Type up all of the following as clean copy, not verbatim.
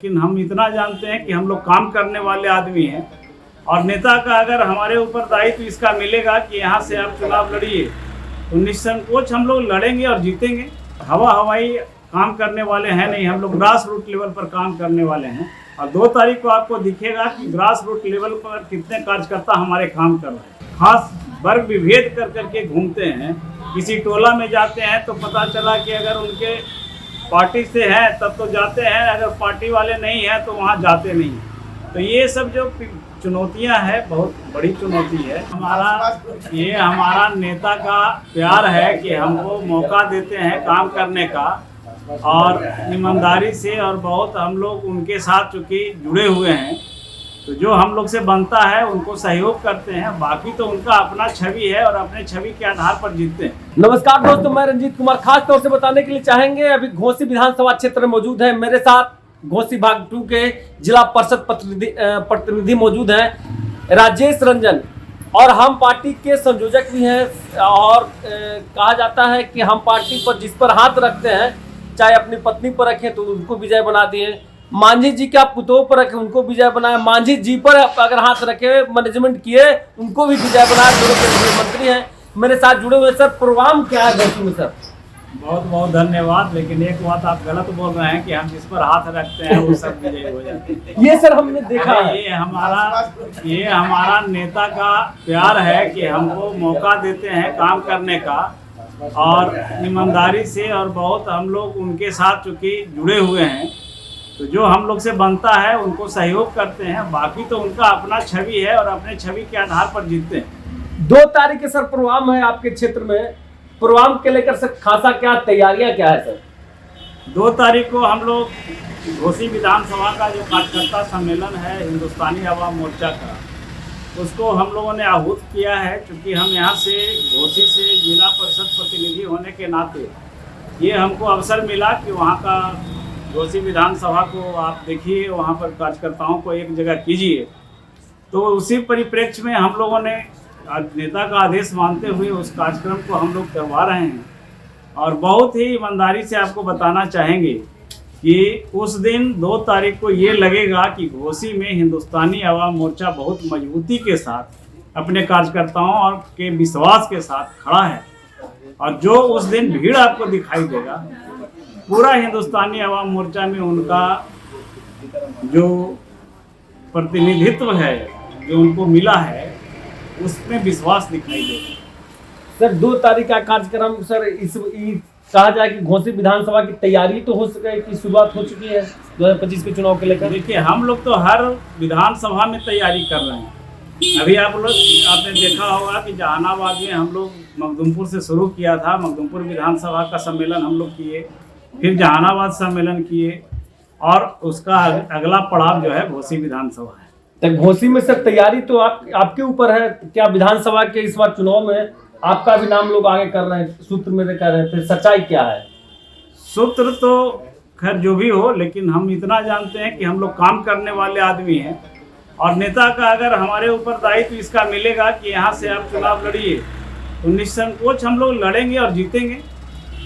लेकिन हम इतना जानते हैं कि हम लोग काम करने वाले आदमी हैं और नेता का अगर हमारे ऊपर दायित्व इसका मिलेगा कि यहाँ से आप चुनाव लड़िए तो निसंकोच हम लोग लड़ेंगे और जीतेंगे। हवाई काम करने वाले हैं नहीं, हम लोग ग्रास रूट लेवल पर काम करने वाले हैं और 2 तारीख को आपको दिखेगा कि ग्रास रूट लेवल पर कितने कार्यकर्ता हमारे काम कर रहे हैं। खास वर्ग विभेद कर करके घूमते हैं, किसी टोला में जाते हैं तो पता चला कि अगर उनके पार्टी से हैं तब तो जाते हैं, अगर पार्टी वाले नहीं हैं तो वहाँ जाते नहीं। तो ये सब जो चुनौतियाँ हैं बहुत बड़ी चुनौती है। हमारा नेता का प्यार है कि हमको मौका देते हैं काम करने का और ईमानदारी से, और बहुत हम लोग उनके साथ चूँकि जुड़े हुए हैं तो जो हम लोग से बनता है उनको सहयोग करते हैं। बाकी तो उनका अपना छवि है और अपने छवि के आधार पर जीतते हैं। नमस्कार दोस्तों, मैं रंजीत कुमार खास तौर से बताने के लिए चाहेंगे अभी घोसी विधानसभा क्षेत्र में मौजूद है। मेरे साथ घोसी भाग 2 के जिला परिषद प्रतिनिधि मौजूद हैं राजेश रंजन, और हम पार्टी के संयोजक भी हैं। और कहा जाता है कि हम पार्टी पर जिस पर हाथ रखते हैं, चाहे अपनी पत्नी पर रखें तो उनको विजय बना दिए, मांझी जी के आप पुतों पर रखे उनको विजय बनाए, मांझी जी पर अगर हाथ रखे मैनेजमेंट किए उनको भी विजय बनाए। दोनों केंद्रीय मंत्री हैं मेरे साथ जुड़े हुए। सर, प्रोग्राम क्या है घोसी में? सर बहुत बहुत धन्यवाद, लेकिन एक बात आप गलत बोल रहे हैं कि हम जिस पर हाथ रखते हैं वो सब विजय हो जाते हैं। ये सर हमने देखा है। ये हमारा नेता का प्यार है कि हमको मौका देते हैं काम करने का और ईमानदारी से, और बहुत हम लोग उनके साथ चूँकि जुड़े हुए हैं तो जो हम लोग से बनता है उनको सहयोग करते हैं। बाकी तो उनका अपना छवि है और अपने छवि के आधार पर जीतते हैं। 2 तारीख के सर प्रोग्राम है आपके क्षेत्र में, प्रोग्राम के लेकर सर खासा क्या तैयारियां क्या है सर? 2 तारीख को हम लोग घोसी विधानसभा का जो कार्यकर्ता सम्मेलन है हिंदुस्तानी आवाम मोर्चा का, उसको हम लोगों ने आहूत किया है। क्योंकि हम यहाँ से घोसी से जिला परिषद प्रतिनिधि होने के नाते ये हमको अवसर मिला कि वहाँ का घोसी विधानसभा को आप देखिए, वहाँ पर कार्यकर्ताओं को एक जगह कीजिए। तो उसी परिप्रेक्ष्य में हम लोगों ने नेता का आदेश मानते हुए उस कार्यक्रम को हम लोग करवा रहे हैं। और बहुत ही ईमानदारी से आपको बताना चाहेंगे कि उस दिन 2 तारीख को ये लगेगा कि घोसी में हिंदुस्तानी आवाम मोर्चा बहुत मजबूती के साथ अपने कार्यकर्ताओं और के विश्वास के साथ खड़ा है। और जो उस दिन भीड़ आपको दिखाई देगा, पूरा हिंदुस्तानी आवाम मोर्चा में उनका जो प्रतिनिधित्व है जो उनको मिला है उसमें विश्वास दिखाई देगा। सर 2 तारीख का कार्यक्रम सर इस कहा जाए कि घोसी विधानसभा की तैयारी तो हो सके की शुरुआत हो चुकी है 2025 के चुनाव के लेकर? देखिए, हम लोग तो हर विधानसभा में तैयारी कर रहे हैं। अभी आपने देखा होगा कि जहानाबाद में हम लोग मखदुमपुर से शुरू किया था, मखदुमपुर विधानसभा का सम्मेलन हम लोग किए, फिर जहानाबाद सम्मेलन किए और उसका अगला पड़ाव जो है घोसी विधानसभा है। तो घोसी में सर तैयारी तो आपके ऊपर है। क्या विधानसभा के इस बार चुनाव में आपका भी नाम लोग आगे कर रहे हैं, सूत्र मेरे कह रहे थे, सच्चाई क्या है? सूत्र तो खैर जो भी हो, लेकिन हम इतना जानते हैं कि हम लोग काम करने वाले आदमी हैं और नेता का अगर हमारे ऊपर दायित्व इसका मिलेगा कि यहाँ से आप चुनाव लड़िए तो निसंकोच हम लोग लड़ेंगे और जीतेंगे।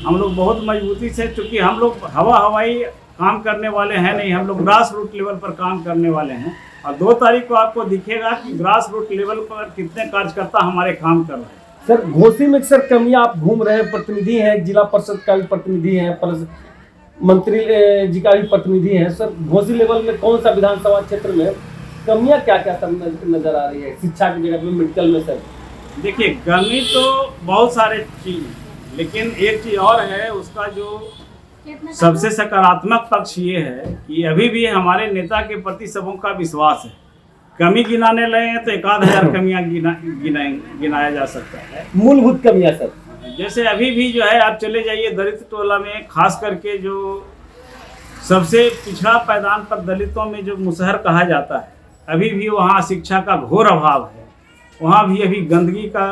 हम लोग बहुत मजबूती से, चूँकि हम लोग हवाई काम करने वाले हैं नहीं, हम लोग ग्रास रूट लेवल पर काम करने वाले हैं और 2 तारीख को आपको दिखेगा कि ग्रास रूट लेवल पर कितने कार्यकर्ता हमारे काम कर रहे हैं। सर घोसी में सर कमियां आप घूम रहे हैं, प्रतिनिधि हैं, जिला परिषद का भी प्रतिनिधि हैं, मंत्री जी का भी प्रतिनिधि हैं। सर घोसी लेवल में कौन सा विधानसभा क्षेत्र में कमियां क्या क्या नजर आ रही है शिक्षा की जगह में, मेडिकल में? सर देखिए, कमी तो बहुत सारे चीज, लेकिन एक चीज और है, उसका जो सबसे सकारात्मक पक्ष ये है कि अभी भी हमारे नेता के प्रति सबों का विश्वास है। कमी गिनाने लगे तो 1000 कमियां गिनाया जा सकता है। मूलभूत कमियां सर, जैसे अभी भी जो है, आप चले जाइए दलित टोला में, खास करके जो सबसे पिछड़ा पैदान पर दलितों में जो मुसहर कहा जाता है, अभी भी वहाँ शिक्षा का घोर अभाव है। वहाँ भी अभी गंदगी का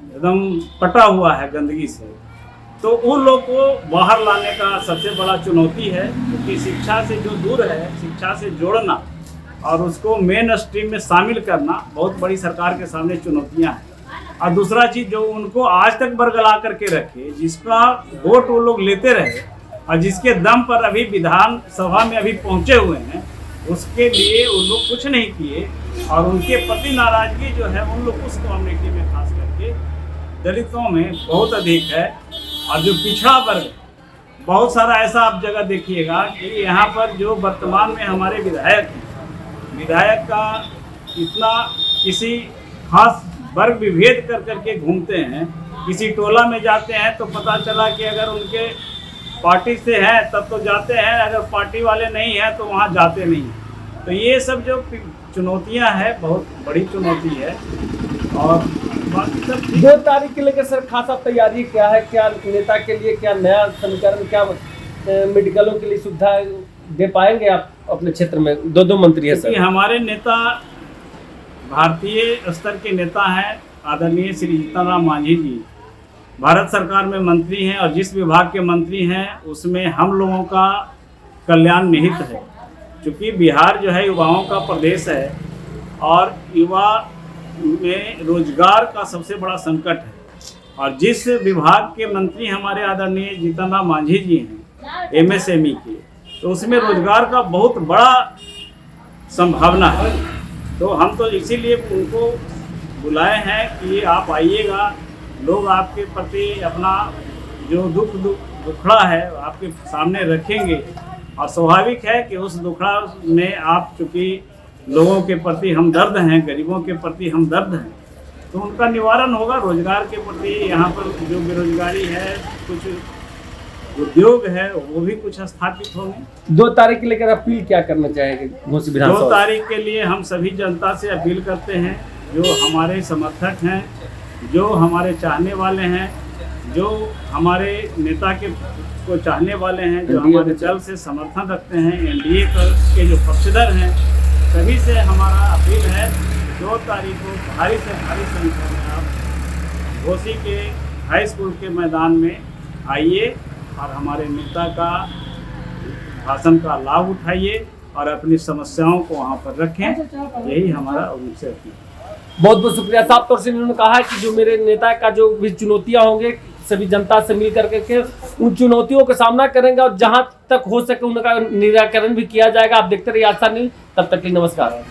एकदम पटा हुआ है गंदगी से। तो उन लोग को बाहर लाने का सबसे बड़ा चुनौती है, क्योंकि शिक्षा से जो दूर है, शिक्षा से जोड़ना और उसको मेन स्ट्रीम में शामिल करना बहुत बड़ी सरकार के सामने चुनौतियां हैं। और दूसरा चीज़, जो उनको आज तक बरगला करके रखे, जिसका वोट वो लोग लेते रहे, और जिसके दम पर अभी विधानसभा में अभी पहुंचे हुए हैं, उसके लिए उन लोग कुछ नहीं किए। और उनके प्रति नाराजगी जो है उन लोग उस कम्युनिटी में खास करके दलितों में बहुत अधिक है। और जो पिछड़ा वर्ग, बहुत सारा ऐसा आप जगह देखिएगा कि यहाँ पर जो वर्तमान में हमारे विधायक का इतना किसी खास वर्ग विभेद कर करके घूमते हैं। किसी टोला में जाते हैं तो पता चला कि अगर उनके पार्टी से हैं तब तो जाते हैं, अगर पार्टी वाले नहीं हैं तो वहाँ जाते नहीं। तो ये सब जो चुनौतियाँ हैं बहुत बड़ी चुनौती है। और बाकी सब 2 तारीख के लेकर सर खासा तैयारी क्या है? क्या नेता के लिए क्या नया समीकरण, क्या मेडिकलों के लिए सुविधा दे पाएंगे आप अपने क्षेत्र में? 2 मंत्री है सर। हमारे नेता भारतीय स्तर के नेता हैं, आदरणीय श्री जीतन राम मांझी जी भारत सरकार में मंत्री हैं। और जिस विभाग के मंत्री हैं उसमें हम लोगों का कल्याण निहित है। क्योंकि बिहार जो है युवाओं का प्रदेश है और युवा में रोजगार का सबसे बड़ा संकट है। और जिस विभाग के मंत्री हमारे आदरणीय जीतन राम मांझी जी हैं MSME के, तो उसमें रोजगार का बहुत बड़ा संभावना है। तो हम तो इसीलिए उनको बुलाए हैं कि आप आइएगा, लोग आपके प्रति अपना जो दुखड़ा है आपके सामने रखेंगे। और स्वाभाविक है कि उस दुखड़ा में आप चूँकि लोगों के प्रति हमदर्द हैं, गरीबों के प्रति हमदर्द हैं, तो उनका निवारण होगा। रोजगार के प्रति यहाँ पर जो बेरोजगारी है, कुछ उद्योग है, वो भी कुछ स्थापित होंगे। 2 तारीख के लेकर अपील क्या करना चाहेंगे घोसी विधानसभा? 2 तारीख के लिए हम सभी जनता से अपील करते हैं, जो हमारे समर्थक हैं, जो हमारे चाहने वाले हैं, जो हमारे नेता को चाहने वाले हैं, जो हमारे दल से समर्थन रखते हैं, NDA के जो पक्षधर हैं, सभी से हमारा अपील है 2 तारीख को भारी से भारी संख्या में आप घोसी के हाई स्कूल के मैदान में आइए और हमारे नेता का भाषण का लाभ उठाइए और अपनी समस्याओं को वहाँ पर रखें। यही हमारा उनसे अपील है। बहुत बहुत शुक्रिया। साफ तौर से उन्होंने कहा है कि जो मेरे नेता का जो भी चुनौतियां होंगे सभी जनता से मिल करके उन चुनौतियों का सामना करेंगे और जहां तक हो सके उनका निराकरण भी किया जाएगा। आप देखते रहिए आशा न्यूज़। तब तक के लिए नमस्कार।